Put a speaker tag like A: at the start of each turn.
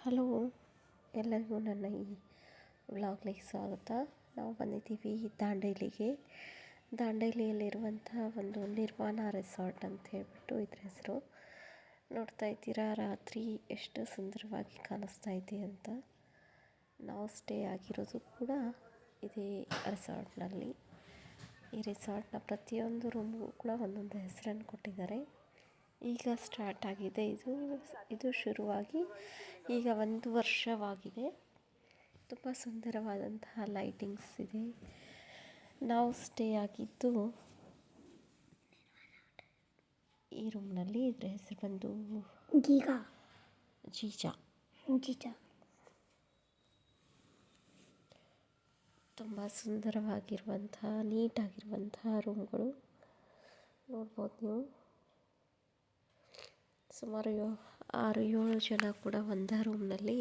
A: Hello, ಎಲ್ಲರಿಗೂ ನನ್ನ ಈ ವ್ಲಾಗ್ಲಿಗೆ ಸ್ವಾಗತ. ನಾವು ಬಂದಿದ್ದೀವಿ ದಾಂಡೇಲಿಗೆ. ದಾಂಡೇಲಿಯಲ್ಲಿರುವಂಥ ಒಂದು ನಿರ್ವಾಣ ರೆಸಾರ್ಟ್ ಅಂತ ಹೇಳ್ಬಿಟ್ಟು ಇದ್ರ ಹೆಸರು. ನೋಡ್ತಾ ಇದ್ದೀರಾ ರಾತ್ರಿ ಎಷ್ಟು ಸುಂದರವಾಗಿ ಕಾಣಿಸ್ತಾ ಇದೆ ಅಂತ. ನಾವು ಸ್ಟೇ ಆಗಿರೋದು ಕೂಡ ಇದೇ ರೆಸಾರ್ಟ್ನಲ್ಲಿ. ಈ ರೆಸಾರ್ಟ್ನ ಪ್ರತಿಯೊಂದು ರೂಮ್ಗೂ ಕೂಡ ಒಂದೊಂದು ಹೆಸರನ್ನು ಕೊಟ್ಟಿದ್ದಾರೆ. ಈಗ ಸ್ಟಾರ್ಟ್ ಆಗಿದೆ, ಇದು ಶುರುವಾಗಿ ಈಗ 1 ವರ್ಷವಾಗಿದೆ. ತುಂಬ ಸುಂದರವಾದಂತಹ ಲೈಟಿಂಗ್ಸ್ ಇದೆ. ನಾವು ಸ್ಟೇ ಆಗಿದ್ದು ಈ ರೂಮ್ನಲ್ಲಿ. ಇದರ ಹೆಸರು ಬಂದು ಜೀಜಾ. ತುಂಬ ಸುಂದರವಾಗಿರುವಂತಹ ನೀಟಾಗಿರುವಂತಹ ರೂಮ್ಗಳು ನೋಡ್ಬೋದು ನೀವು. ಸುಮಾರು 6-7 ಜನ ಕೂಡ ಒಂದೇ ರೂಮ್ನಲ್ಲಿ